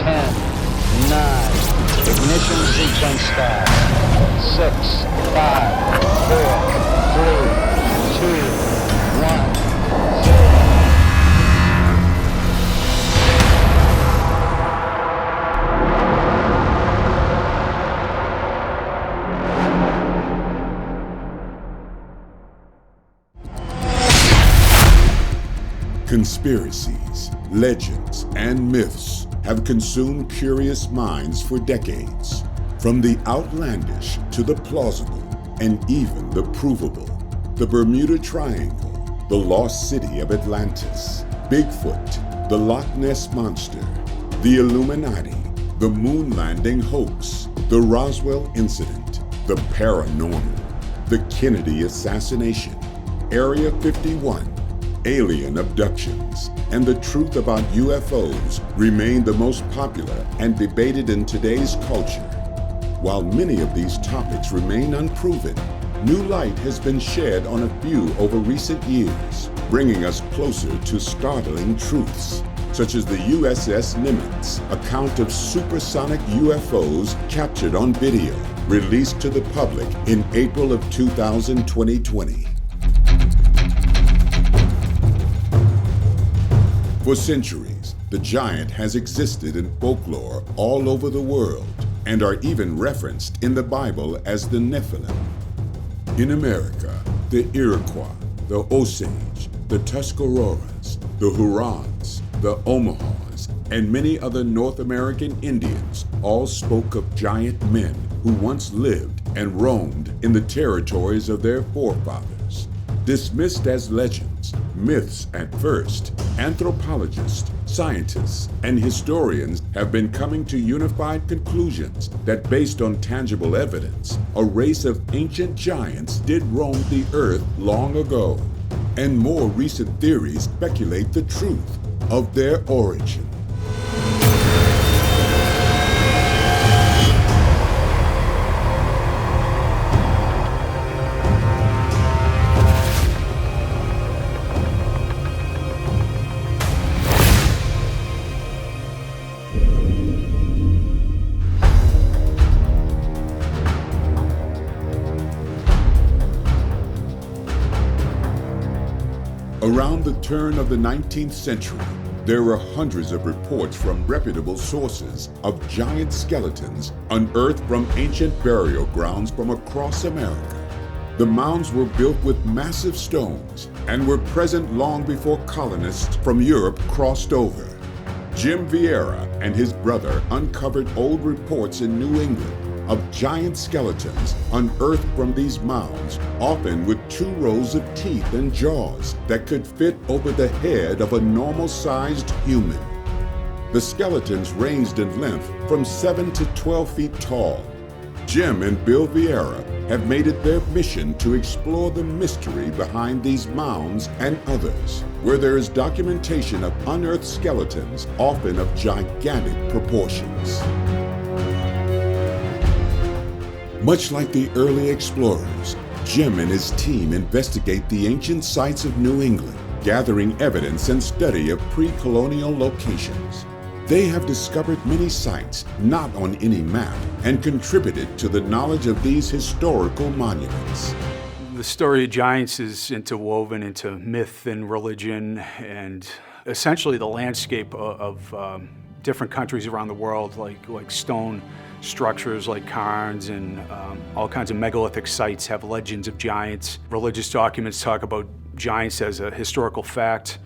10, 9, ignition sequence start. 6, 5, 4, 3, 2, 1, 0. Conspiracies, legends, and myths have consumed curious minds for decades. From the outlandish to the plausible, and even the provable. The Bermuda Triangle, the lost city of Atlantis, Bigfoot, the Loch Ness Monster, the Illuminati, the moon landing hoax, the Roswell incident, the paranormal, the Kennedy assassination, Area 51, alien abductions, and the truth about UFOs remain the most popular and debated in today's culture. While many of these topics remain unproven, new light has been shed on a few over recent years, bringing us closer to startling truths, such as the USS Nimitz account of supersonic UFOs captured on video, released to the public in April of 2020. For centuries, the giant has existed in folklore all over the world and are even referenced in the Bible as the Nephilim. In America, the Iroquois, the Osage, the Tuscaroras, the Hurons, the Omahas, and many other North American Indians all spoke of giant men who once lived and roamed in the territories of their forefathers. Dismissed as legends, myths at first, anthropologists, scientists, and historians have been coming to unified conclusions that based on tangible evidence, a race of ancient giants did roam the earth long ago. And more recent theories speculate the truth of their origin. Around the turn of the 19th century, there were hundreds of reports from reputable sources of giant skeletons unearthed from ancient burial grounds from across America. The mounds were built with massive stones and were present long before colonists from Europe crossed over. Jim Vieira and his brother uncovered old reports in New England of giant skeletons unearthed from these mounds, often with 2 rows of teeth and jaws that could fit over the head of a normal-sized human. The skeletons ranged in length from 7 to 12 feet tall. Jim and Bill Vieira have made it their mission to explore the mystery behind these mounds and others, where there is documentation of unearthed skeletons, often of gigantic proportions. Much like the early explorers, Jim and his team investigate the ancient sites of New England, gathering evidence and study of pre-colonial locations. They have discovered many sites not on any map and contributed to the knowledge of these historical monuments. The story of giants is interwoven into myth and religion and essentially the landscape of different countries around the world, like stone structures like cairns and all kinds of megalithic sites have legends of giants. Religious documents talk about giants as a historical fact.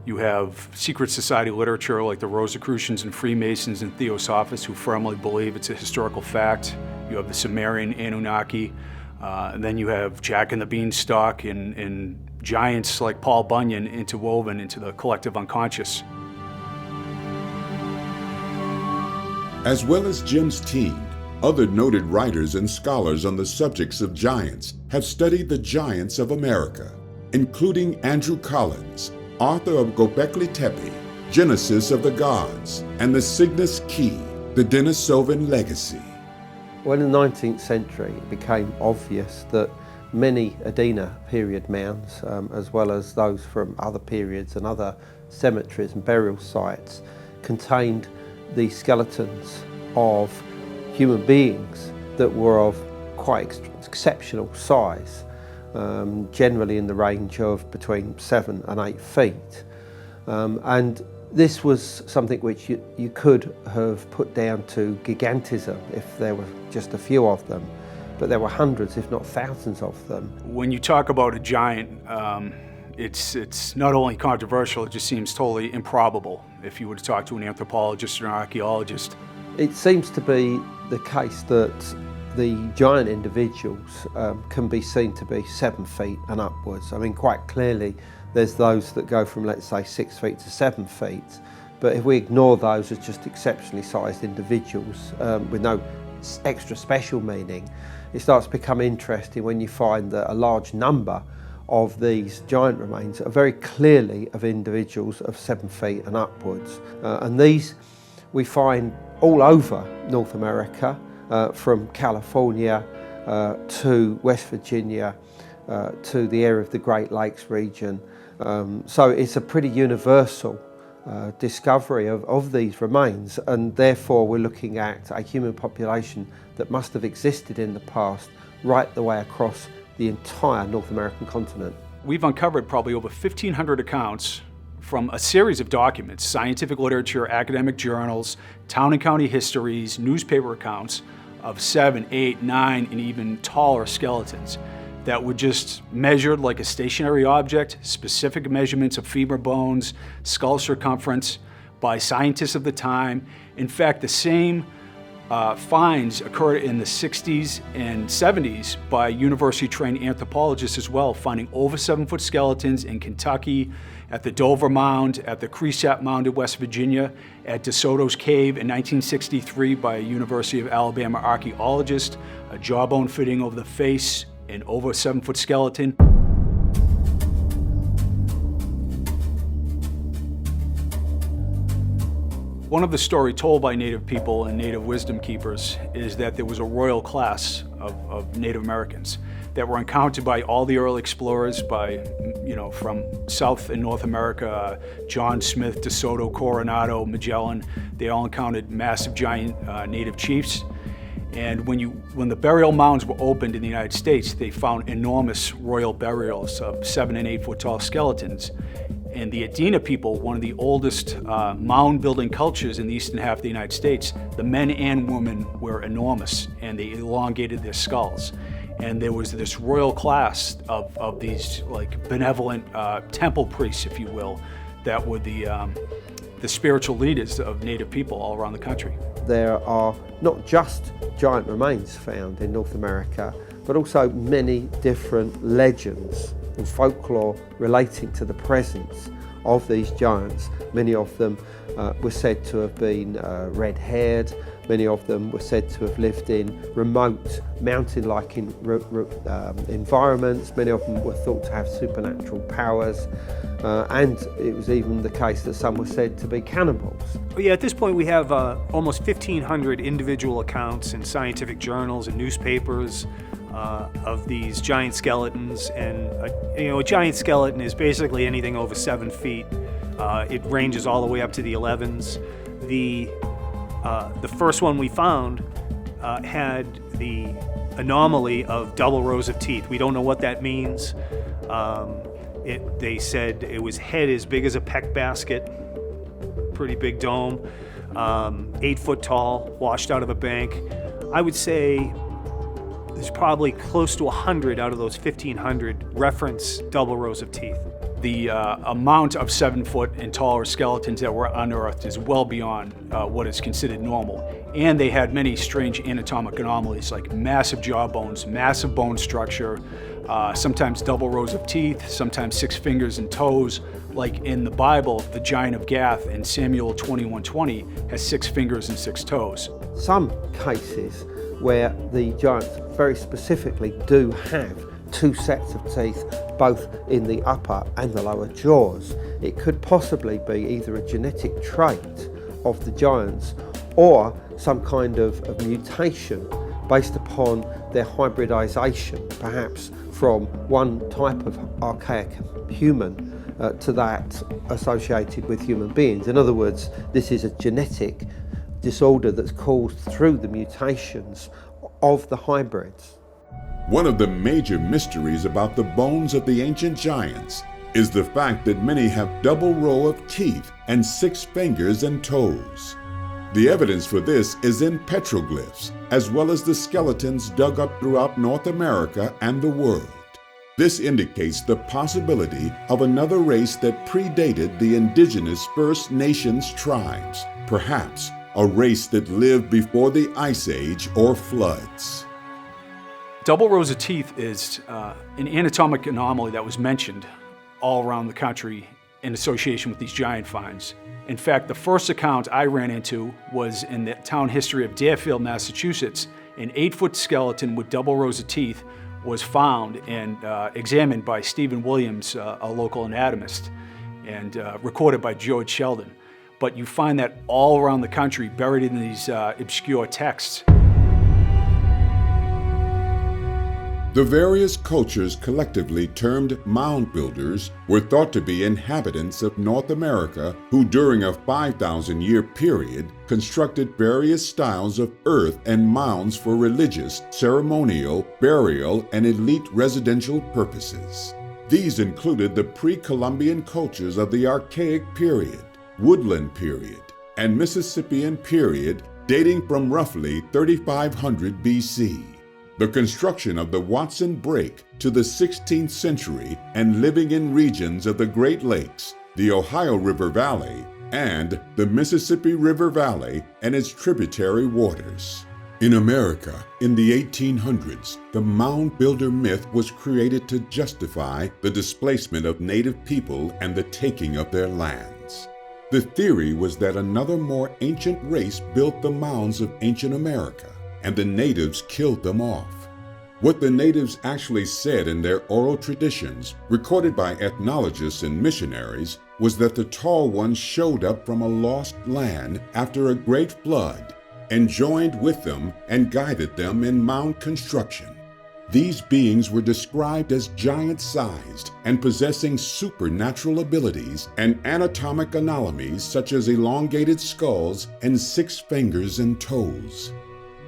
You have secret society literature like the Rosicrucians and Freemasons and Theosophists who firmly believe it's a historical fact. You have the Sumerian Anunnaki, and then you have Jack and the Beanstalk and giants like Paul Bunyan interwoven into the collective unconscious. As well as Jim's team, other noted writers and scholars on the subjects of giants have studied the giants of America, including Andrew Collins, author of Göbekli Tepe, Genesis of the Gods, and the Cygnus Key, the Denisovan Legacy. Well, in the 19th century, it became obvious that many Adena period mounds, as well as those from other periods and other cemeteries and burial sites, contained the skeletons of human beings that were of quite exceptional size, generally in the range of between 7 and 8 feet. And this was something which you could have put down to gigantism if there were just a few of them, but there were hundreds, if not thousands of them. When you talk about a giant, it's not only controversial, it just seems totally improbable if you were to talk to an anthropologist or an archaeologist. It seems to be the case that the giant individuals can be seen to be 7 feet and upwards. I mean, quite clearly, there's those that go from, let's say, 6 feet to 7 feet. But if we ignore those as just exceptionally sized individuals with no extra special meaning, it starts to become interesting when you find that a large number of these giant remains are very clearly of individuals of 7 feet and upwards. And these we find all over North America, from California to West Virginia to the area of the Great Lakes region. So it's a pretty universal discovery of these remains, and therefore we're looking at a human population that must have existed in the past right the way across the entire North American continent. We've uncovered probably over 1,500 accounts from a series of documents, scientific literature, academic journals, town and county histories, newspaper accounts of 7, 8, 9, and even taller skeletons that were just measured like a stationary object, specific measurements of femur bones, skull circumference by scientists of the time. In fact, the same finds occurred in the 60s and 70s by university-trained anthropologists as well, finding over 7-foot skeletons in Kentucky, at the Dover Mound, at the Cresap Mound in West Virginia, at DeSoto's Cave in 1963 by a University of Alabama archaeologist, a jawbone fitting over the face, an over 7-foot skeleton. One of the stories told by Native people and Native wisdom keepers is that there was a royal class of Native Americans that were encountered by all the early explorers, from South and North America, John Smith, DeSoto, Coronado, Magellan. They all encountered massive giant Native chiefs. And when the burial mounds were opened in the United States, they found enormous royal burials of 7 and 8 foot tall skeletons. And the Adena people, one of the oldest mound building cultures in the eastern half of the United States, the men and women were enormous and they elongated their skulls. And there was this royal class of these like benevolent temple priests, if you will, that were the spiritual leaders of Native people all around the country. There are not just giant remains found in North America, but also many different legends and folklore relating to the presence of these giants. Many of them were said to have been red-haired. Many of them were said to have lived in remote mountain-like environments. Many of them were thought to have supernatural powers. And it was even the case that some were said to be cannibals. Yeah, at this point we have almost 1,500 individual accounts in scientific journals and newspapers of these giant skeletons. And a giant skeleton is basically anything over 7 feet. It ranges all the way up to the 11s. The first one we found had the anomaly of double rows of teeth. We don't know what that means. They said it was head as big as a peck basket, pretty big dome, 8 foot tall, washed out of a bank. I would say there's probably close to 100 out of those 1,500 reference double rows of teeth. The amount of 7-foot and taller skeletons that were unearthed is well beyond what is considered normal. And they had many strange anatomic anomalies like massive jawbones, massive bone structure, sometimes double rows of teeth, sometimes 6 fingers and toes. Like in the Bible, the giant of Gath in Samuel 21:20 has 6 fingers and 6 toes. Some cases where the giants very specifically do have 2 sets of teeth, both in the upper and the lower jaws. It could possibly be either a genetic trait of the giants or some kind of mutation based upon their hybridization, perhaps from one type of archaic human to that associated with human beings. In other words, this is a genetic disorder that's caused through the mutations of the hybrids. One of the major mysteries about the bones of the ancient giants is the fact that many have double row of teeth and 6 fingers and toes. The evidence for this is in petroglyphs, as well as the skeletons dug up throughout North America and the world. This indicates the possibility of another race that predated the indigenous First Nations tribes, perhaps a race that lived before the Ice Age or floods. Double rows of teeth is an anatomic anomaly that was mentioned all around the country in association with these giant finds. In fact, the first account I ran into was in the town history of Deerfield, Massachusetts. An 8-foot skeleton with double rows of teeth was found and examined by Stephen Williams, a local anatomist, and recorded by George Sheldon. But you find that all around the country, buried in these obscure texts. The various cultures collectively termed mound builders were thought to be inhabitants of North America who during a 5,000-year period constructed various styles of earth and mounds for religious, ceremonial, burial, and elite residential purposes. These included the pre-Columbian cultures of the Archaic period, Woodland period, and Mississippian period dating from roughly 3500 BC. The construction of the Watson Break to the 16th century and living in regions of the Great Lakes, the Ohio River Valley, and the Mississippi River Valley and its tributary waters. In America, in the 1800s, the mound builder myth was created to justify the displacement of native people and the taking of their lands. The theory was that another more ancient race built the mounds of ancient America, and the natives killed them off. What the natives actually said in their oral traditions, recorded by ethnologists and missionaries, was that the tall ones showed up from a lost land after a great flood and joined with them and guided them in mound construction. These beings were described as giant-sized and possessing supernatural abilities and anatomic anomalies such as elongated skulls and 6 fingers and toes.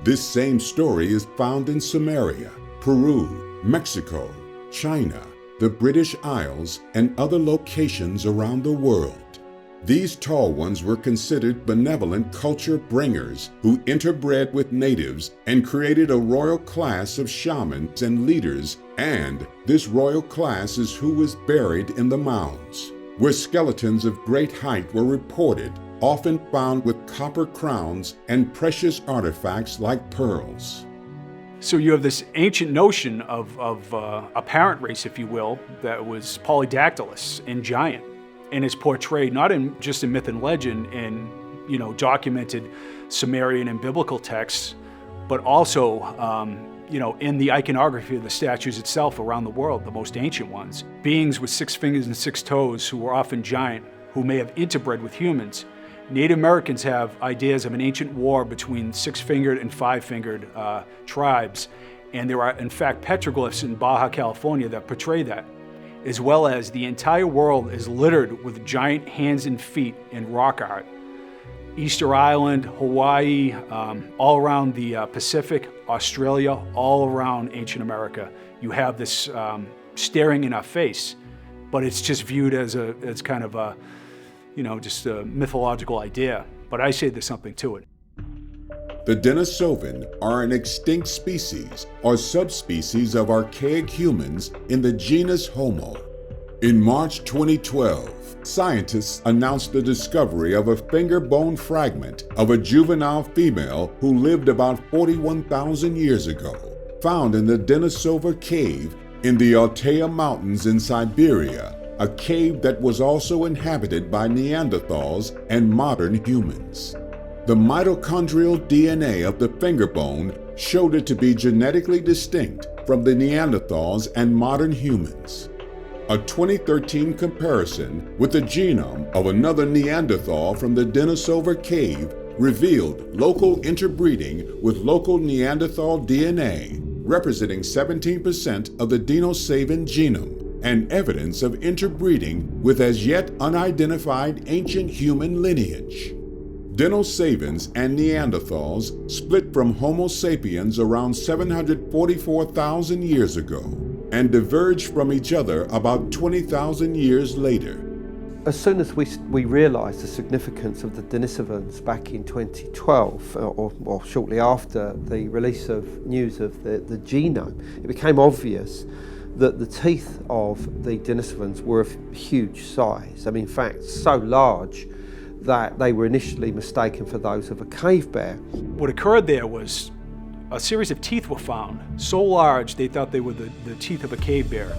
This same story is found in Samaria, Peru, Mexico, China, the British Isles, and other locations around the world. These tall ones were considered benevolent culture bringers who interbred with natives and created a royal class of shamans and leaders, and this royal class is who was buried in the mounds, where skeletons of great height were reported, often found with copper crowns and precious artifacts like pearls. So you have this ancient notion of a parent race, if you will, that was polydactylous and giant, and is portrayed not just in myth and legend in documented Sumerian and biblical texts, but also in the iconography of the statues itself around the world, the most ancient ones. Beings with 6 fingers and 6 toes who were often giant, who may have interbred with humans. Native Americans have ideas of an ancient war between 6-fingered and 5-fingered tribes, and there are in fact petroglyphs in Baja California that portray that, as well as the entire world is littered with giant hands and feet in rock art. Easter Island, Hawaii, all around the Pacific, Australia, all around ancient America, you have this staring in our face, but it's just viewed as kind of a just a mythological idea, but I say there's something to it. The Denisovan are an extinct species or subspecies of archaic humans in the genus Homo. In March 2012, scientists announced the discovery of a finger bone fragment of a juvenile female who lived about 41,000 years ago, found in the Denisova cave in the Altai Mountains in Siberia, a cave that was also inhabited by Neanderthals and modern humans. The mitochondrial DNA of the finger bone showed it to be genetically distinct from the Neanderthals and modern humans. A 2013 comparison with the genome of another Neanderthal from the Denisova cave revealed local interbreeding with local Neanderthal DNA, representing 17% of the Denisovan genome, and evidence of interbreeding with as yet unidentified ancient human lineage. Denisovans and Neanderthals split from Homo sapiens around 744,000 years ago and diverged from each other about 20,000 years later. As soon as we realised the significance of the Denisovans back in 2012, or shortly after the release of news of the genome, it became obvious that the teeth of the Denisovans were of huge size. I mean, in fact, so large that they were initially mistaken for those of a cave bear. What occurred there was a series of teeth were found, so large they thought they were the teeth of a cave bear.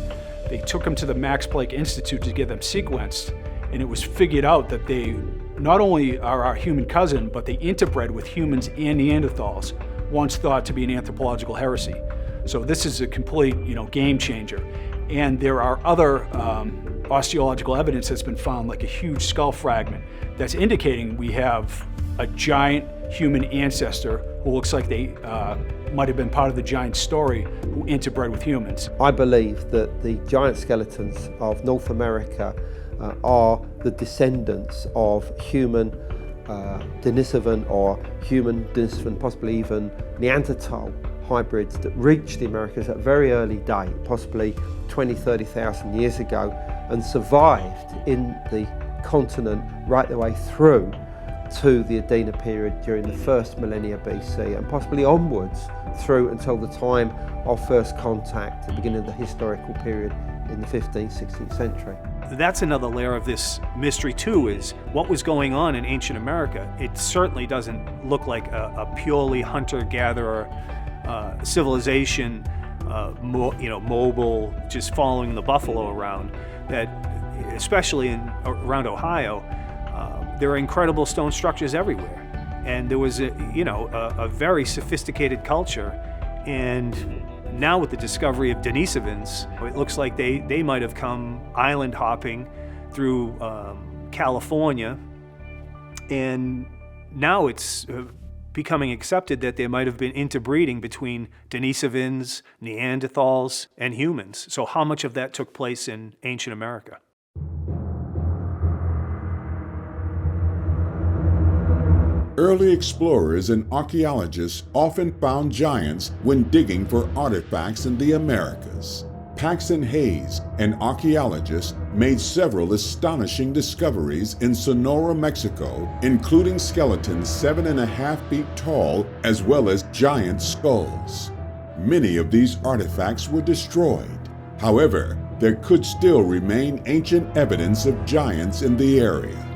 They took them to the Max Planck Institute to get them sequenced, and it was figured out that they not only are our human cousin, but they interbred with humans and Neanderthals, once thought to be an anthropological heresy. So this is a complete, game changer. And there are other osteological evidence that's been found, like a huge skull fragment, that's indicating we have a giant human ancestor who looks like they might have been part of the giant story who interbred with humans. I believe that the giant skeletons of North America are the descendants of human Denisovan or human Denisovan, possibly even Neanderthal hybrids that reached the Americas at a very early date, possibly 20, 30,000 years ago, and survived in the continent right the way through to the Adena period during the first millennia BC, and possibly onwards through until the time of first contact, the beginning of the historical period in the 15th, 16th century. That's another layer of this mystery too, is what was going on in ancient America. It certainly doesn't look like a purely hunter-gatherer civilization, mobile, just following the buffalo around. That, especially around Ohio, there are incredible stone structures everywhere, and there was a very sophisticated culture. And now with the discovery of Denisovans, it looks like they might have come island hopping through California, and now it's becoming accepted that there might have been interbreeding between Denisovans, Neanderthals, and humans. So how much of that took place in ancient America? Early explorers and archaeologists often found giants when digging for artifacts in the Americas. Paxton Hayes, an archaeologist, made several astonishing discoveries in Sonora, Mexico, including skeletons 7.5 feet tall, as well as giant skulls. Many of these artifacts were destroyed. However, there could still remain ancient evidence of giants in the area.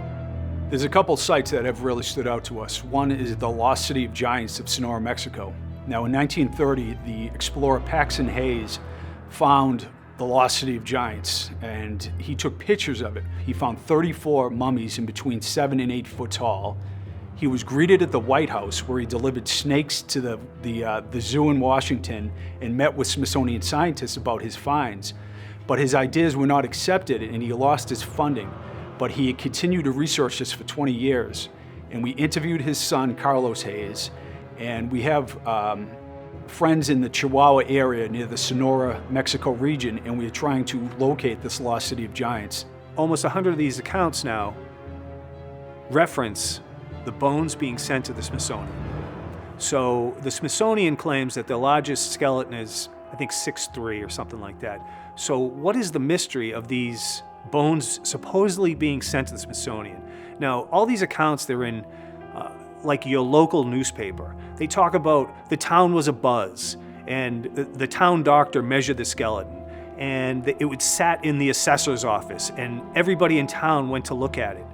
There's a couple sites that have really stood out to us. One is the Lost City of Giants of Sonora, Mexico. Now, in 1930, the explorer Paxton Hayes found the Lost City of Giants, and he took pictures of it. He found 34 mummies in between 7 and 8 foot tall. He was greeted at the White House, where he delivered snakes to the zoo in Washington and met with Smithsonian scientists about his finds. But his ideas were not accepted, and he lost his funding. But he continued to research this for 20 years. And we interviewed his son, Carlos Hayes, and we have friends in the Chihuahua area near the Sonora, Mexico region, and we are trying to locate this Lost City of Giants. Almost 100 of these accounts now reference the bones being sent to the Smithsonian. So the Smithsonian claims that the largest skeleton is, I think, 6'3" or something like that. So what is the mystery of these bones supposedly being sent to the Smithsonian? Now, all these accounts, they're in like your local newspaper. They talk about the town was abuzz, and the town doctor measured the skeleton, and it sat in the assessor's office, and everybody in town went to look at it.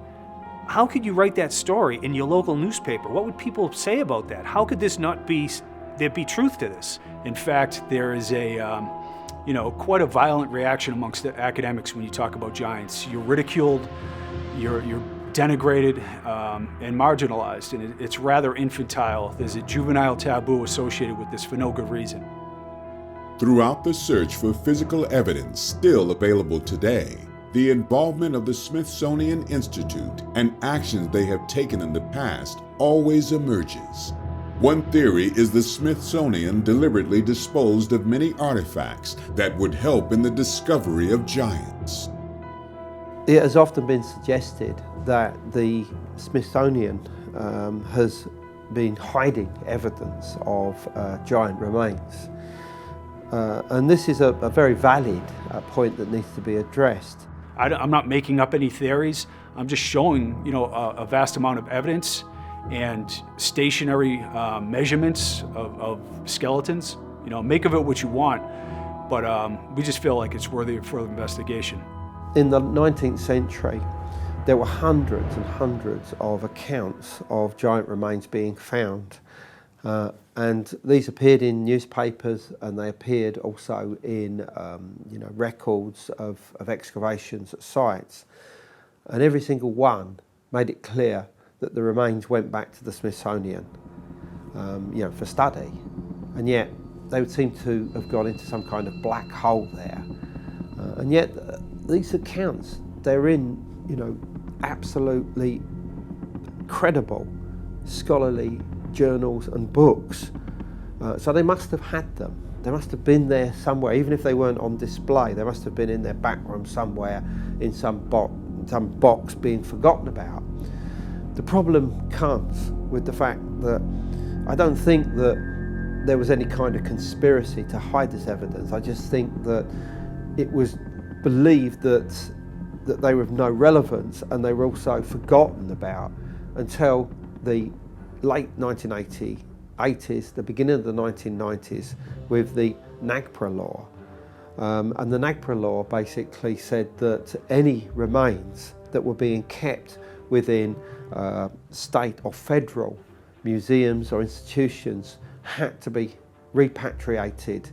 How could you write that story in your local newspaper? What would people say about that? How could this not be, there be truth to this? In fact, there is quite a violent reaction amongst the academics when you talk about giants. You're ridiculed, you're denigrated, and marginalized, and it's rather infantile. There's a juvenile taboo associated with this for no good reason. Throughout the search for physical evidence still available today, the involvement of the Smithsonian Institute and actions they have taken in the past always emerges. One theory is the Smithsonian deliberately disposed of many artifacts that would help in the discovery of giants. It has often been suggested that the Smithsonian has been hiding evidence of giant remains. And this is a very valid point that needs to be addressed. I'm not making up any theories. I'm just showing, a vast amount of evidence and stationary measurements of skeletons. Make of it what you want, but we just feel like it's worthy of further investigation. In the 19th century, there were hundreds and hundreds of accounts of giant remains being found. And these appeared in newspapers, and they appeared also in records of excavations at sites. And every single one made it clear that the remains went back to the Smithsonian, for study. And yet they would seem to have gone into some kind of black hole there. And yet these accounts, they're in, absolutely credible scholarly journals and books. So they must have had them. They must have been there somewhere, even if they weren't on display. They must have been in their back room somewhere, in some box being forgotten about. The problem comes with the fact that I don't think that there was any kind of conspiracy to hide this evidence. I just think that it was believed that they were of no relevance, and they were also forgotten about until the late 1980s, the beginning of the 1990s, with the NAGPRA law. And the NAGPRA law basically said that any remains that were being kept within state or federal museums or institutions had to be repatriated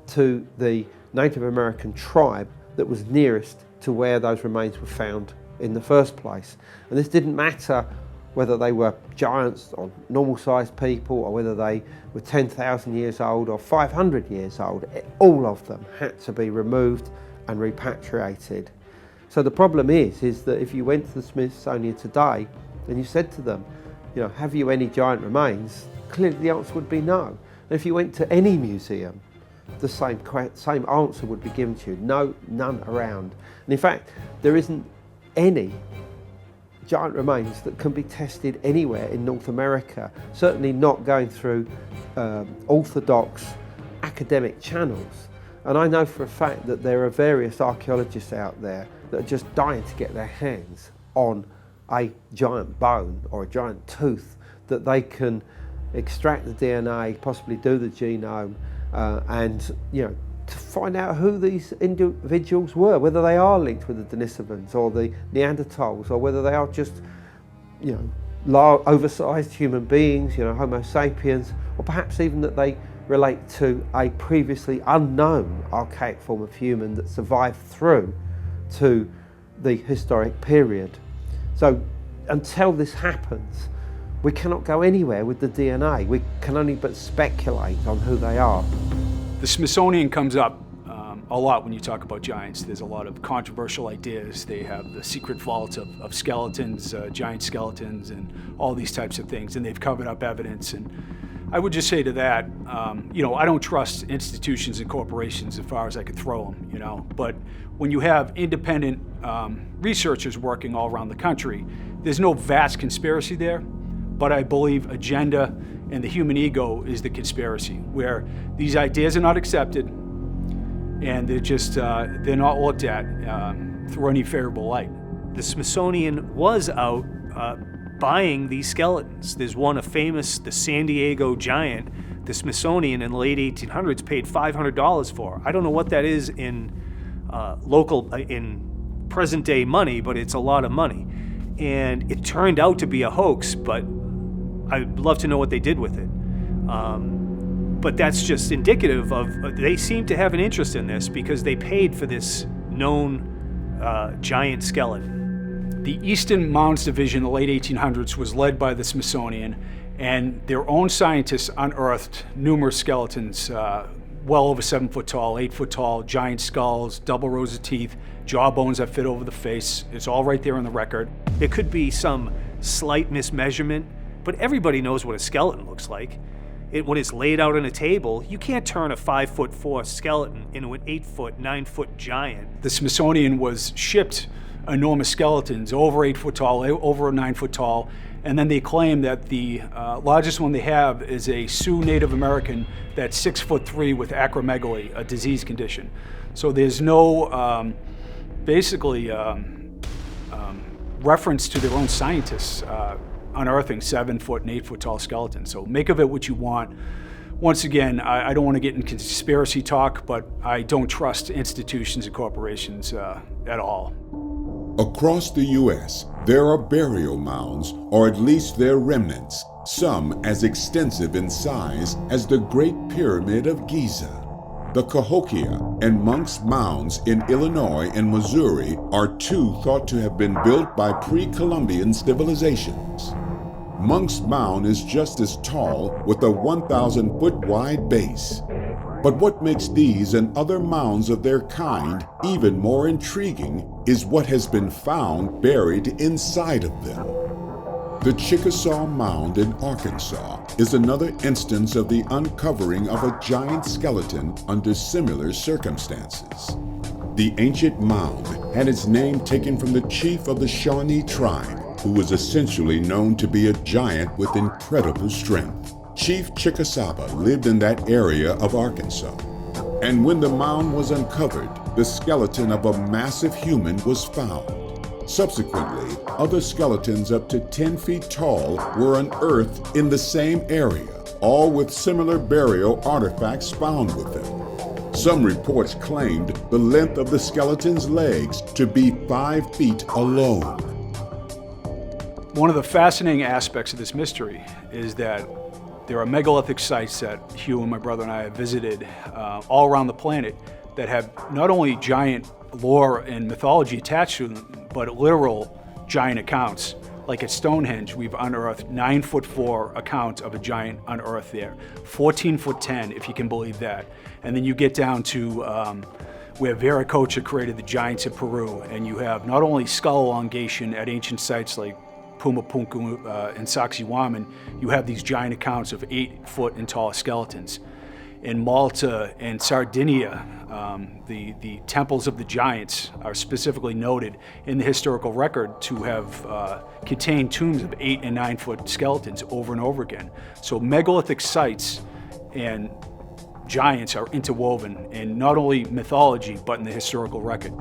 to the Native American tribe that was nearest to where those remains were found in the first place. And this didn't matter whether they were giants or normal-sized people, or whether they were 10,000 years old or 500 years old. All of them had to be removed and repatriated. So the problem is that if you went to the Smithsonian today and you said to them, have you any giant remains? Clearly the answer would be no. And if you went to any museum, the same answer would be given to you. No, none around. And in fact, there isn't any giant remains that can be tested anywhere in North America, certainly not going through orthodox academic channels. And I know for a fact that there are various archaeologists out there that are just dying to get their hands on a giant bone or a giant tooth that they can extract the DNA, possibly do the genome, and to find out who these individuals were, whether they are linked with the Denisovans or the Neanderthals, or whether they are just, oversized human beings, Homo sapiens, or perhaps even that they relate to a previously unknown archaic form of human that survived through to the historic period. So until this happens, we cannot go anywhere with the DNA. We can only but speculate on who they are. The Smithsonian comes up a lot when you talk about giants. There's a lot of controversial ideas. They have the secret vaults of skeletons, giant skeletons, and all these types of things, and they've covered up evidence. And I would just say to that, I don't trust institutions and corporations as far as I could throw them, but when you have independent researchers working all around the country, there's no vast conspiracy there, but I believe agenda and the human ego is the conspiracy, where these ideas are not accepted and they're not looked at through any favorable light. The Smithsonian was out buying these skeletons. There's one, the San Diego giant, the Smithsonian in the late 1800s paid $500 for. I don't know what that is in in present day money, but it's a lot of money. And it turned out to be a hoax, but I'd love to know what they did with it. But that's just indicative of, they seem to have an interest in this because they paid for this known giant skeleton. The Eastern Mounds Division in the late 1800s was led by the Smithsonian, and their own scientists unearthed numerous skeletons, well over 7 foot tall, 8 foot tall, giant skulls, double rows of teeth, jaw bones that fit over the face. It's all right there on the record. There could be some slight mismeasurement, but everybody knows what a skeleton looks like. When it's laid out on a table, you can't turn a 5'4" skeleton into an 8 foot, 9 foot giant. The Smithsonian was shipped enormous skeletons, over 8 foot tall, over 9 foot tall, And then they claim that the largest one they have is a Sioux Native American that's 6'3" with acromegaly, a disease condition. So there's no reference to their own scientists unearthing 7-foot and 8-foot tall skeletons. So make of it what you want. Once again, I don't want to get in conspiracy talk, but I don't trust institutions and corporations at all. Across the U.S., there are burial mounds, or at least their remnants, some as extensive in size as the Great Pyramid of Giza. The Cahokia and Monk's Mounds in Illinois and Missouri are two thought to have been built by pre-Columbian civilizations. Monk's Mound is just as tall with a 1,000-foot wide base. But what makes these and other mounds of their kind even more intriguing is what has been found buried inside of them. The Chickasaw Mound in Arkansas is another instance of the uncovering of a giant skeleton under similar circumstances. The ancient mound had its name taken from the chief of the Shawnee tribe, who was essentially known to be a giant with incredible strength. Chief Chickasaba lived in that area of Arkansas. And when the mound was uncovered, the skeleton of a massive human was found. Subsequently, other skeletons up to 10 feet tall were unearthed in the same area, all with similar burial artifacts found with them. Some reports claimed the length of the skeleton's legs to be 5 feet alone. One of the fascinating aspects of this mystery is that there are megalithic sites that Hugh and my brother and I have visited all around the planet that have not only giant lore and mythology attached to them, but literal giant accounts. Like at Stonehenge, we've unearthed 9'4" account of a giant unearthed there, 14'10", if you can believe that. And then you get down to where Viracocha created the giants of Peru, and you have not only skull elongation at ancient sites like Pumapunku and Sacsayhuaman, you have these giant accounts of 8-foot and tall skeletons. In Malta and Sardinia, the temples of the giants are specifically noted in the historical record to have contained tombs of 8 and 9-foot skeletons over and over again. So megalithic sites and giants are interwoven in not only mythology, but in the historical record.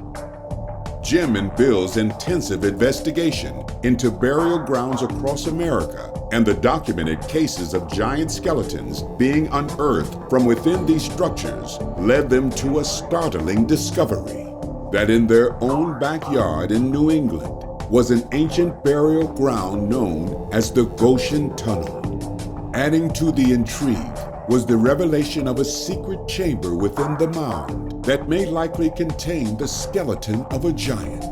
Jim and Bill's intensive investigation into burial grounds across America and the documented cases of giant skeletons being unearthed from within these structures led them to a startling discovery: that in their own backyard in New England was an ancient burial ground known as the Goshen Tunnel. Adding to the intrigue was the revelation of a secret chamber within the mound that may likely contain the skeleton of a giant.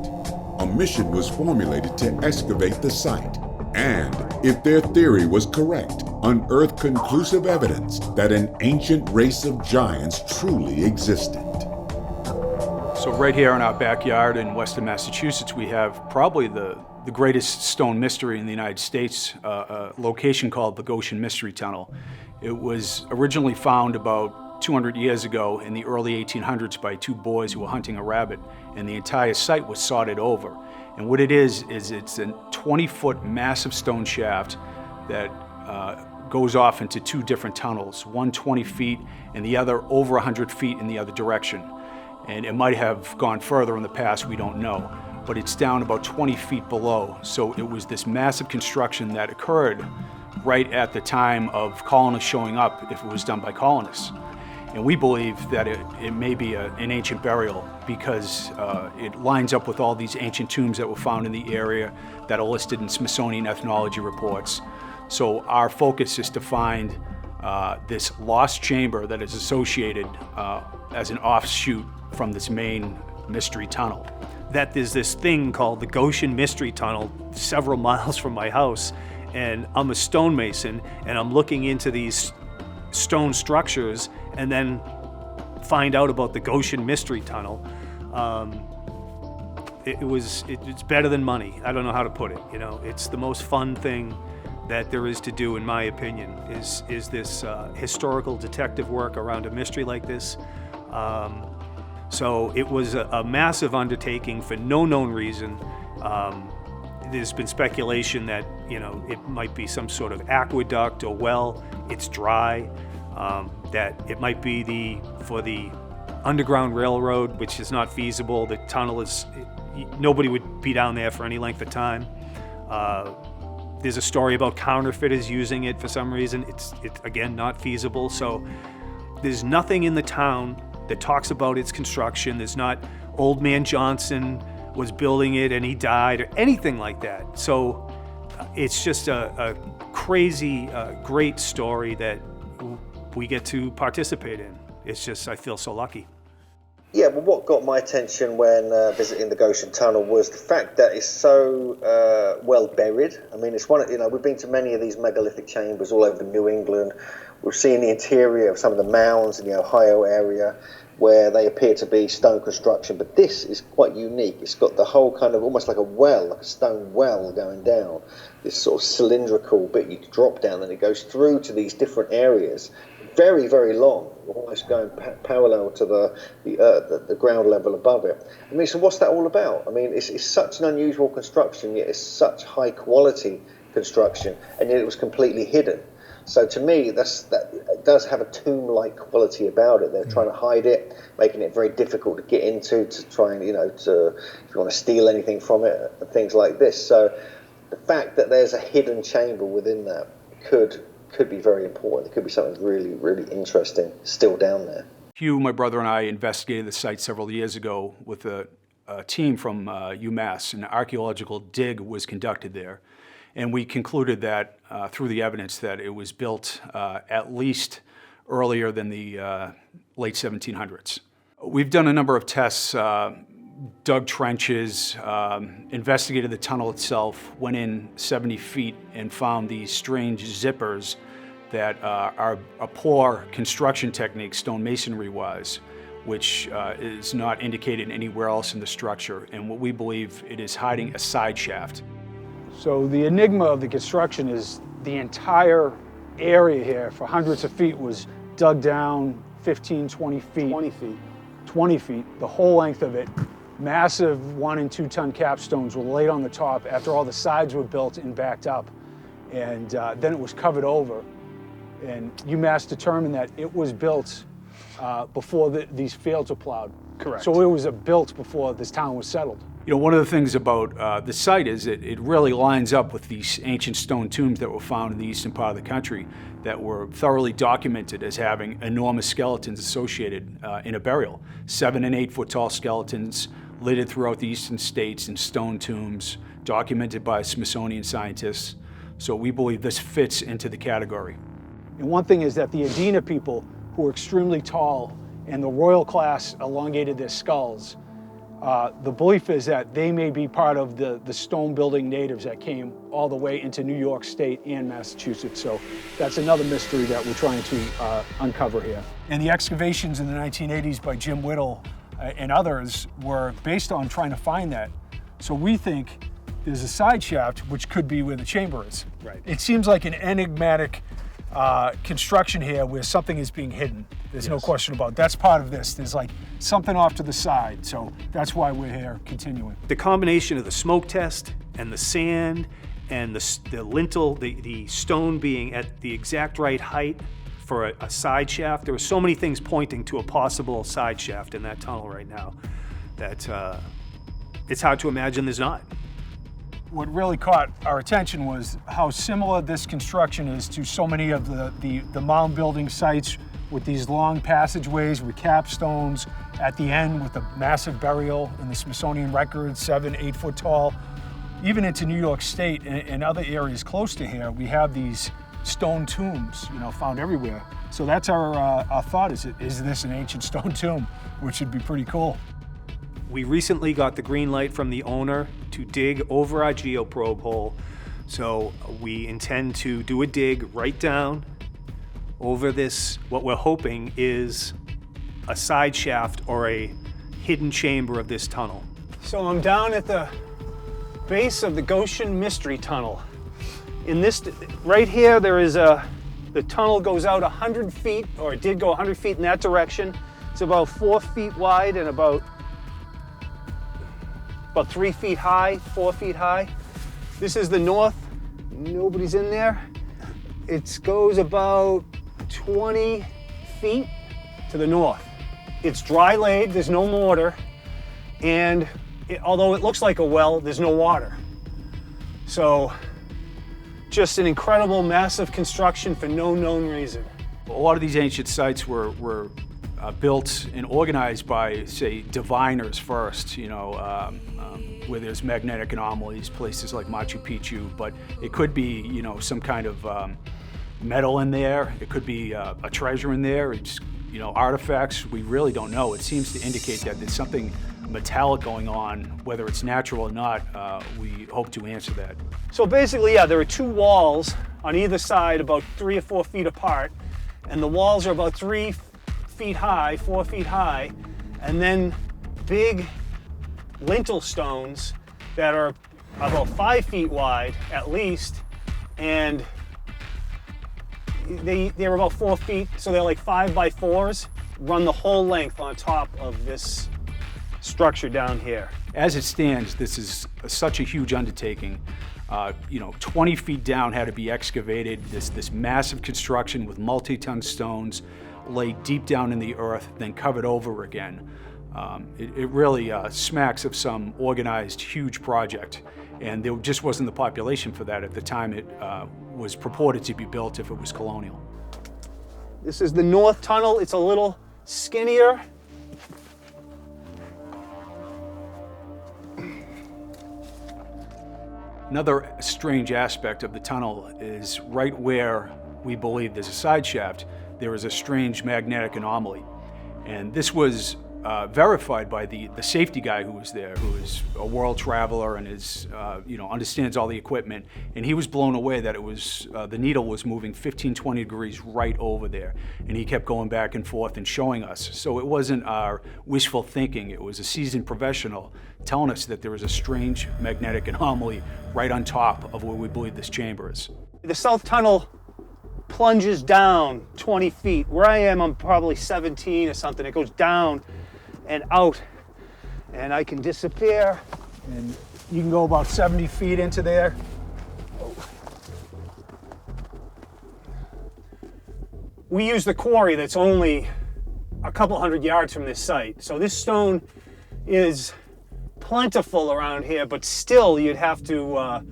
A mission was formulated to excavate the site and, if their theory was correct, unearth conclusive evidence that an ancient race of giants truly existed. So right here in our backyard in Western Massachusetts, we have probably the greatest stone mystery in the United States, a location called the Goshen Mystery Tunnel. It was originally found about 200 years ago in the early 1800s by two boys who were hunting a rabbit, and the entire site was sodded over. And what it is it's a 20-foot massive stone shaft that goes off into two different tunnels, one 20 feet and the other over 100 feet in the other direction. And it might have gone further in the past, we don't know, but it's down about 20 feet below. So it was this massive construction that occurred right at the time of colonists showing up, if it was done by colonists. And we believe that it may be an ancient burial because it lines up with all these ancient tombs that were found in the area that are listed in Smithsonian ethnology reports. So our focus is to find this lost chamber that is associated as an offshoot from this main mystery tunnel. That there's this thing called the Goshen Mystery Tunnel several miles from my house, and I'm a stonemason, and I'm looking into these stone structures and then find out about the Goshen Mystery Tunnel. It's better than money. I don't know how to put it. You know, it's the most fun thing that there is to do, in my opinion, is this historical detective work around a mystery like this. So it was a massive undertaking for no known reason. there's been speculation that, it might be some sort of aqueduct or well. It's dry. That it might be for the Underground Railroad, which is not feasible. The tunnel nobody would be down there for any length of time. There's a story about counterfeiters using it for some reason. It's again not feasible. So there's nothing in the town that talks about its construction. There's not Old Man Johnson was building it and he died or anything like that. So it's just a crazy, great story that we get to participate in. It's just, I feel so lucky. Yeah, well, what got my attention when visiting the Goshen Tunnel was the fact that it's so well buried. I mean, it's we've been to many of these megalithic chambers all over New England. We've seen the interior of some of the mounds in the Ohio area where they appear to be stone construction, but this is quite unique. It's got the whole kind of almost like a well, like a stone well going down, this sort of cylindrical bit you drop down, and it goes through to these different areas. Very, very long, almost going parallel to the ground level above it. I mean, so what's that all about? I mean, it's such an unusual construction, yet it's such high quality construction, and yet it was completely hidden. So to me, that it does have a tomb-like quality about it. They're trying to hide it, making it very difficult to get into, to try and, if you want to steal anything from it, and things like this. So the fact that there's a hidden chamber within that could be very important. It could be something really, really interesting still down there. Hugh, my brother, and I investigated the site several years ago with a team from UMass. An archaeological dig was conducted there. And we concluded that through the evidence that it was built at least earlier than the late 1700s. We've done a number of tests, dug trenches, investigated the tunnel itself, went in 70 feet and found these strange zippers that are a poor construction technique, stonemasonry-wise, which is not indicated anywhere else in the structure. And what we believe it is hiding a side shaft. So the enigma of the construction is the entire area here for hundreds of feet was dug down 15, 20 feet. 20 feet. 20 feet, the whole length of it. Massive 1 and 2 ton capstones were laid on the top after all the sides were built and backed up. And then it was covered over. And UMass determined that it was built before these fields were plowed. Correct. So it was built before this town was settled. One of the things about the site is it really lines up with these ancient stone tombs that were found in the eastern part of the country that were thoroughly documented as having enormous skeletons associated in a burial. 7 and 8 foot tall skeletons littered throughout the eastern states in stone tombs, documented by Smithsonian scientists. So we believe this fits into the category. And one thing is that the Adena people, who were extremely tall, and the royal class elongated their skulls. The belief is that they may be part of the stone building natives that came all the way into New York State and Massachusetts. So that's another mystery that we're trying to uncover here. And the excavations in the 1980s by Jim Whittle and others were based on trying to find that. So we think there's a side shaft, which could be where the chamber is. Right. It seems like an enigmatic construction here where something is being hidden. There's no question about it. That's part of this. There's like something off to the side. So that's why we're here continuing. The combination of the smoke test and the sand and the lintel, the stone being at the exact right height for a side shaft. There were so many things pointing to a possible side shaft in that tunnel right now that it's hard to imagine there's not. What really caught our attention was how similar this construction is to so many of the mound building sites with these long passageways with capstones at the end with a massive burial in the Smithsonian records, 7, 8 foot tall. Even into New York State and other areas close to here, we have these stone tombs, found everywhere. So that's our thought, is this an ancient stone tomb, which would be pretty cool. We recently got the green light from the owner to dig over our geoprobe hole. So we intend to do a dig right down over this, what we're hoping is a side shaft or a hidden chamber of this tunnel. So I'm down at the base of the Goshen Mystery Tunnel. In this, right here, there is the tunnel goes out 100 feet, or it did go 100 feet in that direction. It's about 4 feet wide and about 3 feet high, 4 feet high. This is the north. Nobody's in there. It goes about 20 feet to the north. It's dry laid, there's no mortar, and although it looks like a well, there's no water. So, just an incredible, massive construction for no known reason. A lot of these ancient sites were built and organized by, say, diviners first, where there's magnetic anomalies, places like Machu Picchu, but it could be, some kind of metal in there. It could be a treasure in there. It's, artifacts. We really don't know. It seems to indicate that there's something metallic going on, whether it's natural or not. We hope to answer that. So basically, yeah, there are two walls on either side about 3 or 4 feet apart, and the walls are about 3 feet high, 4 feet high, and then big lintel stones that are about 5 feet wide at least, and they're about 4 feet, so they're like 5x4s, run the whole length on top of this structure down here. As it stands, this is such a huge undertaking. 20 feet down had to be excavated, this massive construction with multi-ton stones laid deep down in the earth, then covered over again. It really smacks of some organized, huge project, and there just wasn't the population for that at the time it was purported to be built if it was colonial. This is the north tunnel. It's a little skinnier. Another strange aspect of the tunnel is right where we believe there's a side shaft, there is a strange magnetic anomaly. And this was verified by the safety guy who was there, who is a world traveler and is, understands all the equipment. And he was blown away that it was, the needle was moving 15, 20 degrees right over there. And he kept going back and forth and showing us. So it wasn't our wishful thinking, it was a seasoned professional telling us that there was a strange magnetic anomaly right on top of where we believe this chamber is. The south tunnel plunges down 20 feet. Where I am, I'm probably 17 or something. It goes down and out, and I can disappear. And you can go about 70 feet into there. We use the quarry that's only a couple hundred yards from this site. So this stone is plentiful around here, but still you'd have to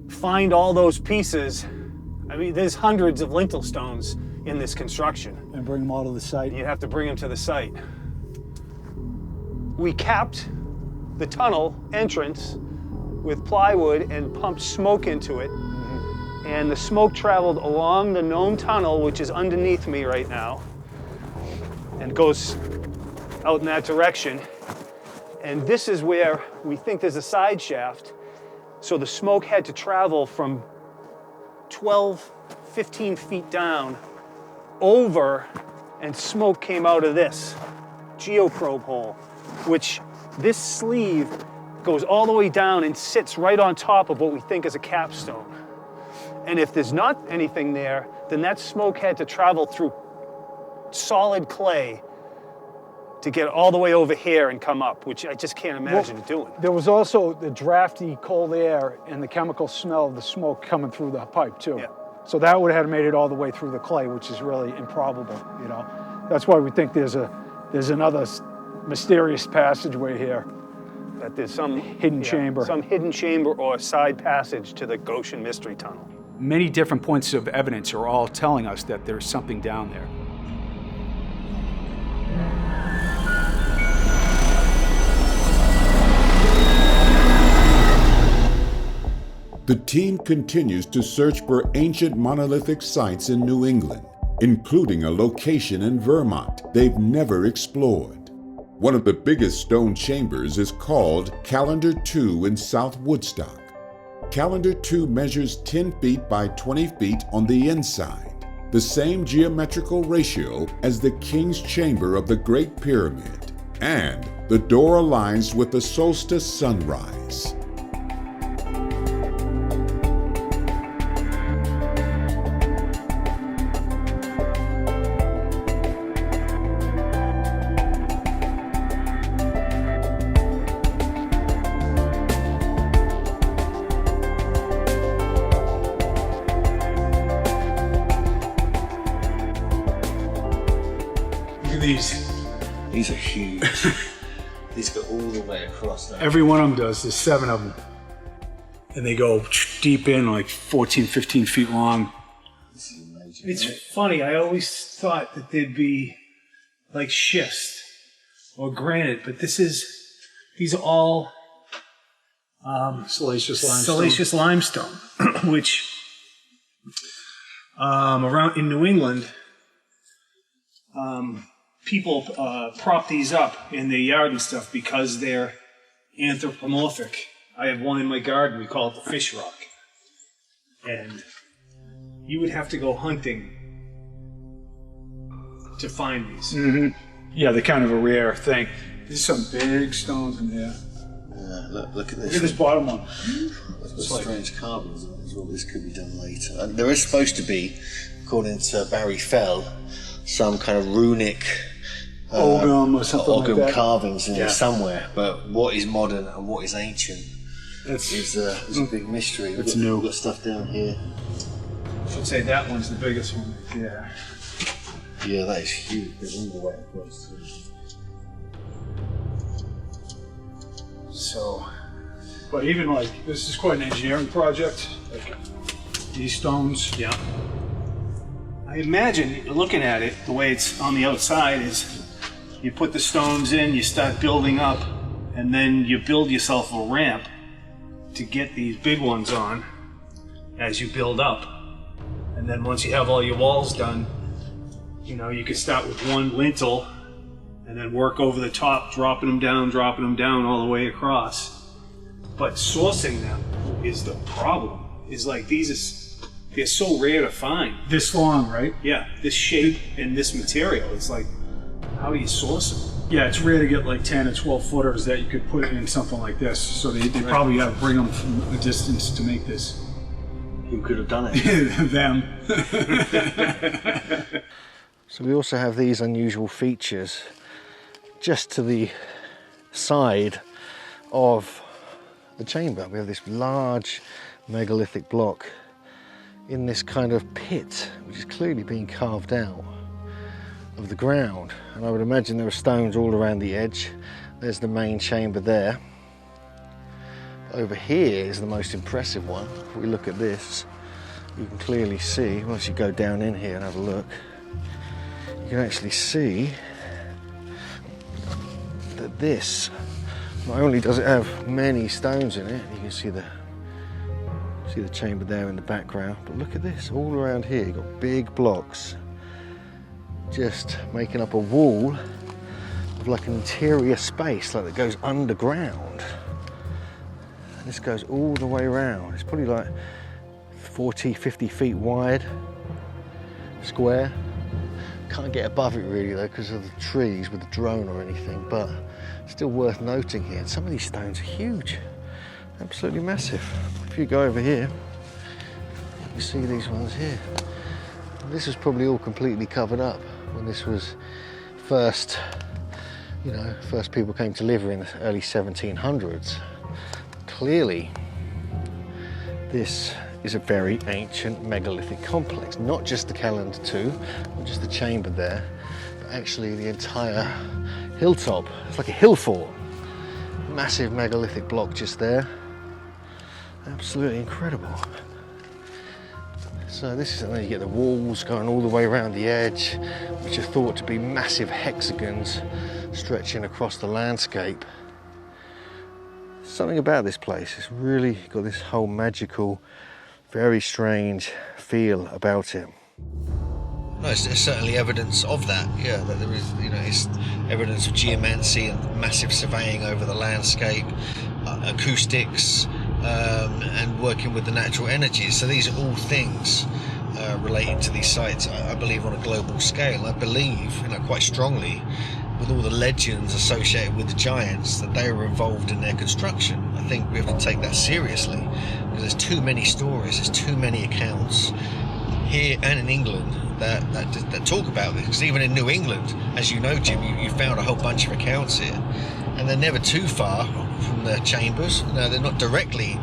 find all those pieces. I mean, there's hundreds of lintel stones in this construction. And bring them all to the site. You'd have to bring them to the site. We capped the tunnel entrance with plywood and pumped smoke into it. And the smoke traveled along the gnome tunnel, which is underneath me right now, and goes out in that direction. And this is where we think there's a side shaft. So the smoke had to travel from 12, 15 feet down over, and smoke came out of this geoprobe hole, which this sleeve goes all the way down and sits right on top of what we think is a capstone. And if there's not anything there, then that smoke had to travel through solid clay to get all the way over here and come up, which I just can't imagine doing. There was also the drafty cold air and the chemical smell of the smoke coming through the pipe too. Yeah. So that would have made it all the way through the clay, which is really improbable, That's why we think there's another mysterious passageway here. That there's some hidden chamber. Some hidden chamber or side passage to the Goshen Mystery Tunnel. Many different points of evidence are all telling us that there's something down there. The team continues to search for ancient monolithic sites in New England, including a location in Vermont they've never explored. One of the biggest stone chambers is called Calendar 2 in South Woodstock. Calendar 2 measures 10 feet by 20 feet on the inside, the same geometrical ratio as the King's Chamber of the Great Pyramid, and the door aligns with the solstice sunrise. at these. These are huge. These go all the way across there. Every one of them does. There's 7 of them. And they go deep in, like 14, 15 feet long. This is amazing. It's funny, I always thought that they'd be like schist or granite, but these are all Salacious limestone. which around in New England, people prop these up in their yard and stuff because they're anthropomorphic. I have one in my garden, we call it the fish rock. And you would have to go hunting to find these. Mm-hmm. Yeah, they're kind of a rare thing. There's some big stones in there. Yeah, look at this. Look at this bottom one. There's strange carvings on it as well. This could be done later. And there is supposed to be, according to Barry Fell, some kind of runic Ogum or something like that. Carvings in there somewhere. But what is modern and what is ancient is a big mystery. It's new. We've got stuff down here. I should say that one's the biggest one. Yeah. Yeah, that is huge. There's all the way across. So, but even like, this is quite an engineering project. Like, these stones. Yeah. I imagine, looking at it, the way it's on the outside is you put the stones in, you start building up, and then you build yourself a ramp to get these big ones on as you build up. And then once you have all your walls done, you know, you can start with one lintel and then work over the top, dropping them down all the way across. But sourcing them is the problem. Is like they're so rare to find. This long, right? Yeah, this shape and this material. It's like, how do you source them? Yeah, it's rare to get like 10 or 12 footers that you could put in something like this. So they probably have to bring them from a distance to make this. Who could have done it? Them. So we also have these unusual features just to the side of the chamber. We have this large megalithic block in this kind of pit, which is clearly being carved out of the ground. And I would imagine there are stones all around the edge. There's the main chamber there. Over here is the most impressive one. If we look at this, you can clearly see, once you go down in here and have a look, you can actually see that this, not only does it have many stones in it, you can see the chamber there in the background, but look at this, all around here you've got big blocks just making up a wall of like an interior space, like that goes underground. And this goes all the way around. It's probably like 40, 50 feet wide, square. Can't get above it really though because of the trees with the drone or anything, but still worth noting here. And some of these stones are huge, absolutely massive. If you go over here, you can see these ones here. And this was probably all completely covered up when this was first people came to live here in the early 1700s. Clearly, this is a very ancient megalithic complex, not just the Calendar 2, not just the chamber there, but actually the entire hilltop. It's like a hill fort. Massive megalithic block just there. Absolutely incredible. So this is, and then you get the walls going all the way around the edge, which are thought to be massive hexagons stretching across the landscape. Something about this place, it's really got this whole magical, very strange feel about it. No, there's certainly evidence of that, yeah, that there is, it's evidence of geomancy and massive surveying over the landscape, acoustics, and working with the natural energies. So these are all things relating to these sites, I believe, on a global scale. I believe, quite strongly, with all the legends associated with the giants, that they were involved in their construction. I think we have to take that seriously, because there's too many stories, there's too many accounts here and in England that talk about this. Because even in New England, as you know, Jim, you found a whole bunch of accounts here, and they're never too far from the chambers. They're not directly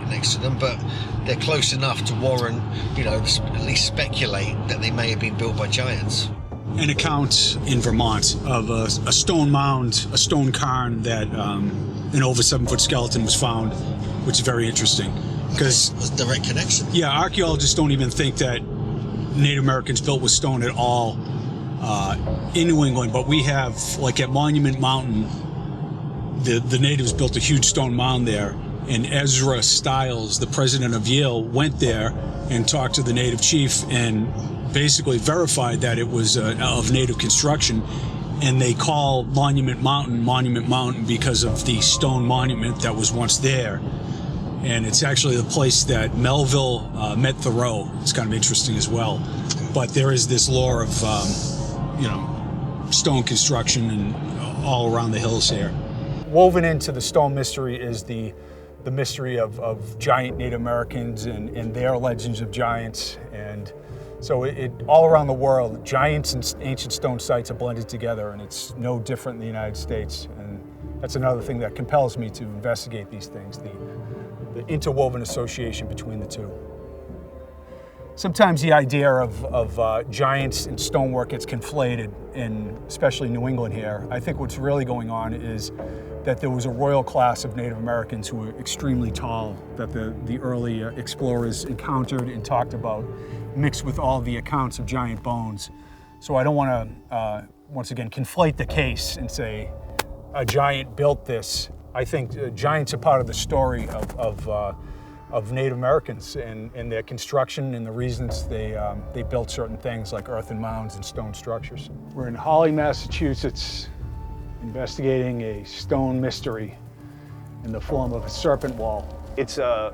next to them, but they're close enough to warrant, at least speculate that they may have been built by giants. an account in Vermont of a stone mound, a stone cairn that an over 7-foot skeleton was found, which is very interesting. Because was a direct connection. Yeah, archaeologists don't even think that Native Americans built with stone at all in New England, but we have, like at Monument Mountain, the natives built a huge stone mound there, and Ezra Stiles, the president of Yale, went there and talked to the native chief and basically verified that it was of native construction. And they call Monument Mountain because of the stone monument that was once there. And it's actually the place that Melville met Thoreau. It's kind of interesting as well. But there is this lore of, stone construction and all around the hills here. Woven into the stone mystery is the mystery of giant Native Americans and their legends of giants. And so it all around the world, giants and ancient stone sites are blended together, and it's no different in the United States. And that's another thing that compels me to investigate these things, the interwoven association between the two. Sometimes the idea of giants and stonework gets conflated, especially New England here. I think what's really going on is that there was a royal class of Native Americans who were extremely tall that the early explorers encountered and talked about, mixed with all the accounts of giant bones. So I don't want to, once again, conflate the case and say a giant built this. I think giants are part of the story of Native Americans and their construction and the reasons they built certain things like earthen mounds and stone structures. We're in Holly, Massachusetts, investigating a stone mystery in the form of a serpent wall. It's a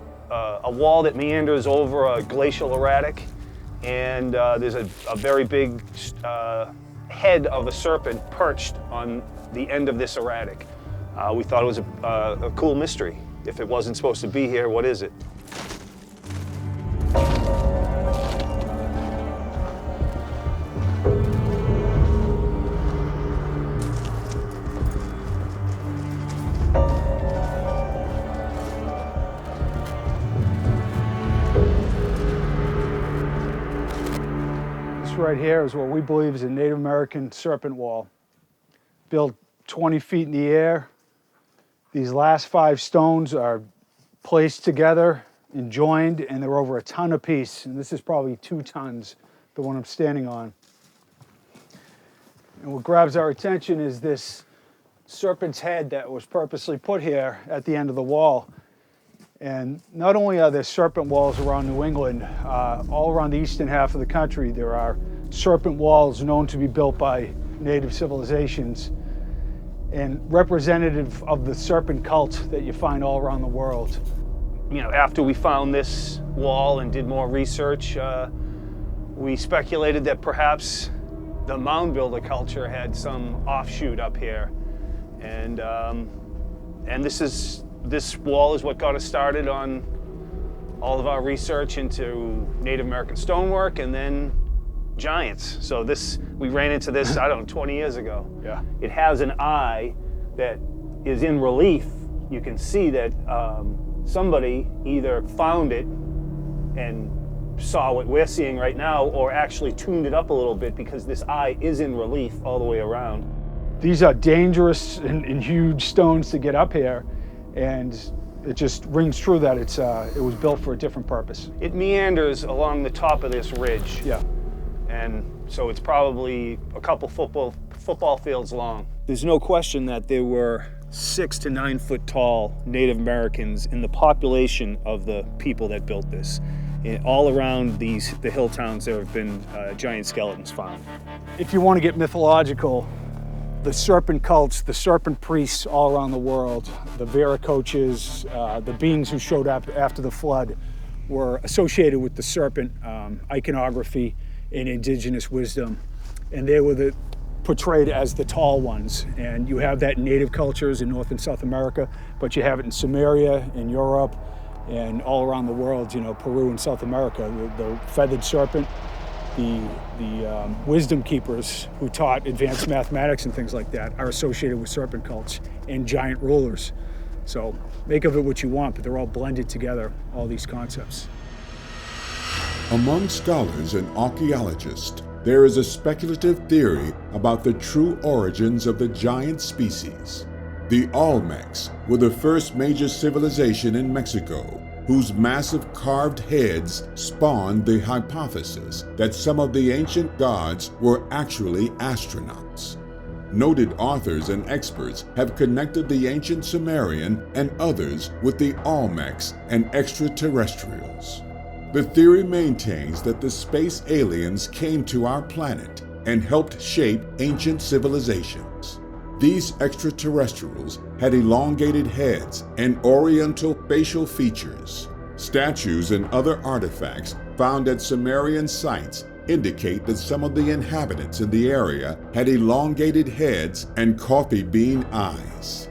wall that meanders over a glacial erratic, and there's a very big head of a serpent perched on the end of this erratic. We thought it was a cool mystery. If it wasn't supposed to be here, what is it? This right here is what we believe is a Native American serpent wall, built 20 feet in the air. These last 5 stones are placed together and joined, and they're over a ton apiece. And this is probably 2 tons, the one I'm standing on. And what grabs our attention is this serpent's head that was purposely put here at the end of the wall. And not only are there serpent walls around New England, all around the eastern half of the country, there are serpent walls known to be built by native civilizations and representative of the serpent cult that you find all around the world. After we found this wall and did more research, we speculated that perhaps the mound builder culture had some offshoot up here. And this wall is what got us started on all of our research into Native American stonework and then giants. So we ran into this, 20 years ago. Yeah. It has an eye that is in relief. You can see that somebody either found it and saw what we're seeing right now, or actually tuned it up a little bit, because this eye is in relief all the way around. These are dangerous and huge stones to get up here, and it just rings true that it was built for a different purpose. It meanders along the top of this ridge. Yeah. And so it's probably a couple football fields long. There's no question that there were 6 to 9 foot tall Native Americans in the population of the people that built this. All around the hill towns, there have been giant skeletons found. If you want to get mythological, the serpent cults, the serpent priests all around the world, the Veracoches, the beings who showed up after the flood were associated with the serpent iconography and indigenous wisdom. And they were portrayed as the tall ones. And you have that in native cultures in North and South America, but you have it in Samaria, in Europe, and all around the world, Peru and South America. The feathered serpent, the wisdom keepers who taught advanced mathematics and things like that are associated with serpent cults and giant rulers. So make of it what you want, but they're all blended together, all these concepts. Among scholars and archaeologists, there is a speculative theory about the true origins of the giant species. The Olmecs were the first major civilization in Mexico, whose massive carved heads spawned the hypothesis that some of the ancient gods were actually astronauts. Noted authors and experts have connected the ancient Sumerian and others with the Olmecs and extraterrestrials. The theory maintains that the space aliens came to our planet and helped shape ancient civilizations. These extraterrestrials had elongated heads and oriental facial features. Statues and other artifacts found at Sumerian sites indicate that some of the inhabitants in the area had elongated heads and coffee bean eyes.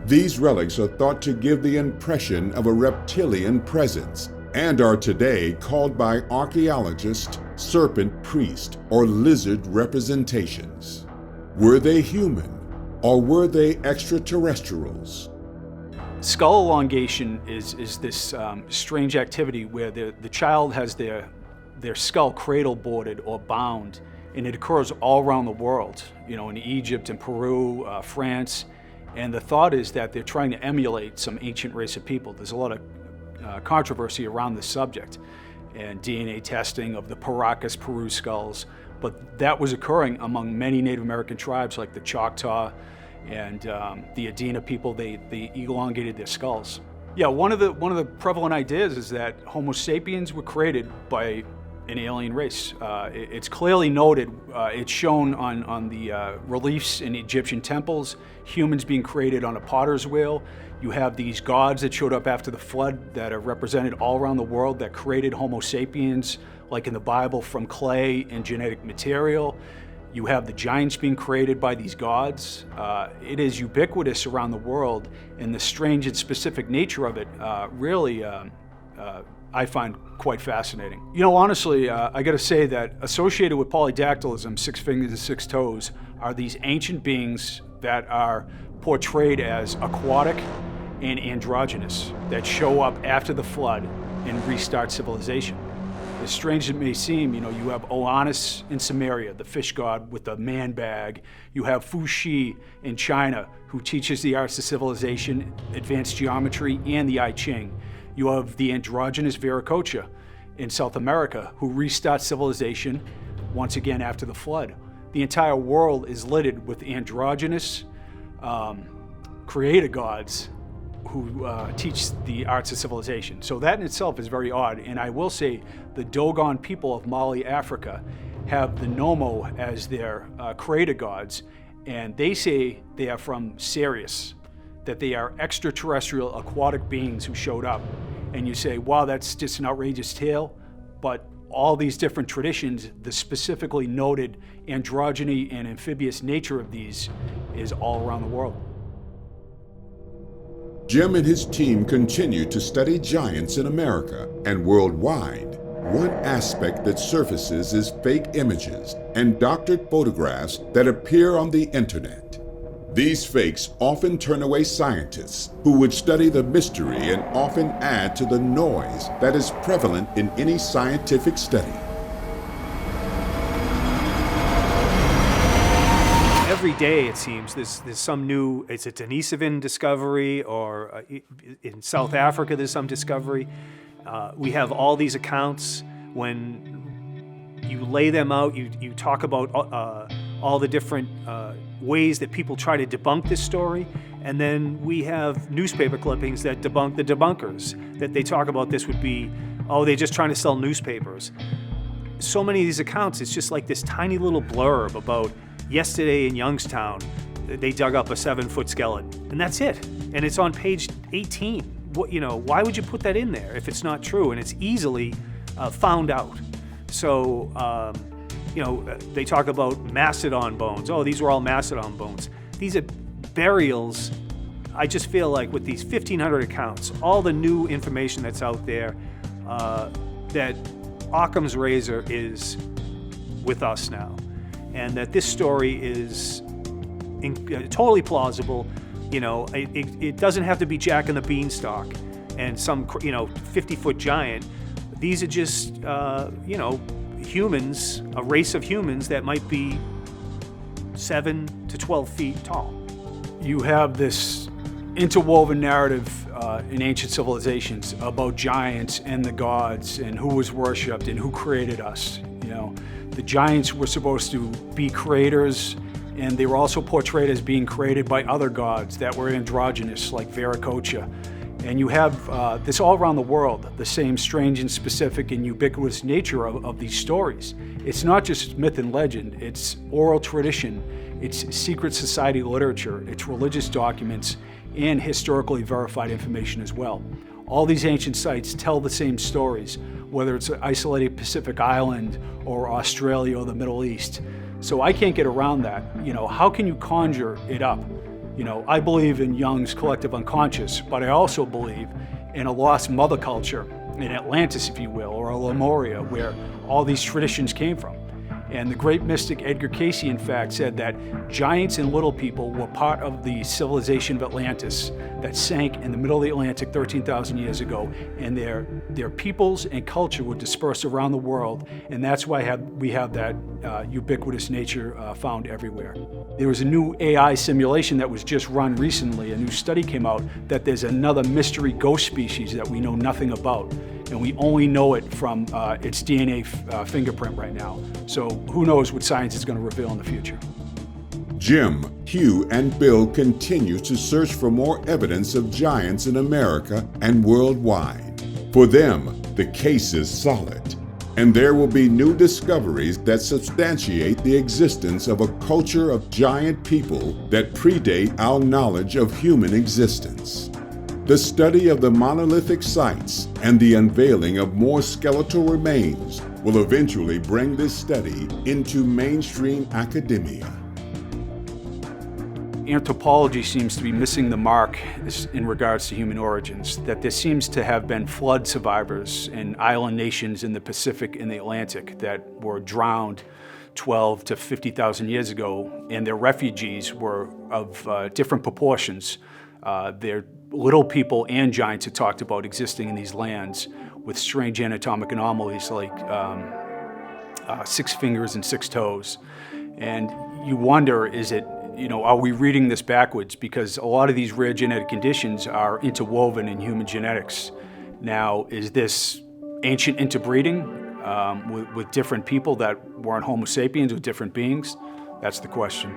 These relics are thought to give the impression of a reptilian presence and are today called by archaeologists serpent priest or lizard representations. Were they human or were they extraterrestrials? Skull elongation is this strange activity where the child has their skull cradle boarded or bound, and it occurs all around the world, in Egypt and Peru, France, and the thought is that they're trying to emulate some ancient race of people. There's a lot of controversy around this subject and DNA testing of the Paracas Peru skulls, but that was occurring among many Native American tribes like the Choctaw and the Adena people. They elongated their skulls. Yeah, one of the prevalent ideas is that Homo sapiens were created by an alien race. It's clearly noted, it's shown on the reliefs in Egyptian temples, humans being created on a potter's wheel. You have these gods that showed up after the flood that are represented all around the world that created Homo sapiens, like in the Bible, from clay and genetic material. You have the giants being created by these gods. It is ubiquitous around the world, and the strange and specific nature of it really I find quite fascinating. Honestly, I gotta say that associated with polydactylism, 6 fingers and 6 toes, are these ancient beings that are portrayed as aquatic and androgynous, that show up after the flood and restart civilization. As strange as it may seem, you have Oannes in Sumeria, the fish god with the man bag. You have Fu Xi in China, who teaches the arts of civilization, advanced geometry, and the I Ching. You have the androgynous Viracocha in South America, who restarts civilization once again after the flood. The entire world is littered with androgynous creator gods who teach the arts of civilization. So that in itself is very odd. And I will say the Dogon people of Mali, Africa, have the Nomo as their creator gods, and they say they are from Sirius, that they are extraterrestrial aquatic beings who showed up. And you say, wow, that's just an outrageous tale, but all these different traditions, the specifically noted androgyny and amphibious nature of these is all around the world. Jim and his team continue to study giants in America and worldwide. One aspect that surfaces is fake images and doctored photographs that appear on the internet. These fakes often turn away scientists who would study the mystery and often add to the noise that is prevalent in any scientific study. Every day, it seems, there's some new, it's a Denisovan discovery, or in South Africa there's some discovery. We have all these accounts. When you lay them out, you talk about all the different ways that people try to debunk this story, and then we have newspaper clippings that debunk the debunkers, that they talk about this would be, they're just trying to sell newspapers. So many of these accounts, it's just like this tiny little blurb about yesterday in Youngstown, they dug up a 7-foot skeleton, and that's it. And it's on page 18. Why would you put that in there if it's not true? And it's easily found out. So, they talk about mastodon bones. Oh, these were all mastodon bones. These are burials. I just feel like with these 1,500 accounts, all the new information that's out there, that Occam's razor is with us now. And that this story is totally plausible. It doesn't have to be Jack and the Beanstalk and some 50-foot giant. These are just humans, a race of humans that might be 7 to 12 feet tall. You have this interwoven narrative in ancient civilizations about giants and the gods and who was worshipped and who created us. You know, the giants were supposed to be creators, and they were also portrayed as being created by other gods that were androgynous, like Viracocha. And you have this all around the world, the same strange and specific and ubiquitous nature of these stories. It's not just myth and legend, it's oral tradition, it's secret society literature, it's religious documents, and historically verified information as well. All these ancient sites tell the same stories, whether it's an isolated Pacific island or Australia or the Middle East. So I can't get around that. You know, how can you conjure it up? You know, I believe in Jung's collective unconscious, but I also believe in a lost mother culture, in Atlantis, if you will, or a Lemuria, where all these traditions came from. And the great mystic Edgar Cayce, in fact, said that giants and little people were part of the civilization of Atlantis that sank in the middle of the Atlantic 13,000 years ago, and their peoples and culture were dispersed around the world, and that's why we have that ubiquitous nature found everywhere. There was a new AI simulation that was just run recently. A new study came out that there's another mystery ghost species that we know nothing about, and we only know it from its DNA fingerprint right now. So who knows what science is going to reveal in the future. Jim, Hugh, and Bill continue to search for more evidence of giants in America and worldwide. For them, the case is solid, and there will be new discoveries that substantiate the existence of a culture of giant people that predate our knowledge of human existence. The study of the monolithic sites and the unveiling of more skeletal remains will eventually bring this study into mainstream academia. Anthropology seems to be missing the mark in regards to human origins, that there seems to have been flood survivors in island nations in the Pacific and the Atlantic that were drowned 12 to 50,000 years ago, and their refugees were of different proportions. They're little people and giants are talked about existing in these lands with strange anatomic anomalies like 6 fingers and 6 toes. And you wonder, are we reading this backwards? Because a lot of these rare genetic conditions are interwoven in human genetics. Now, is this ancient interbreeding with different people that weren't Homo sapiens, with different beings? That's the question.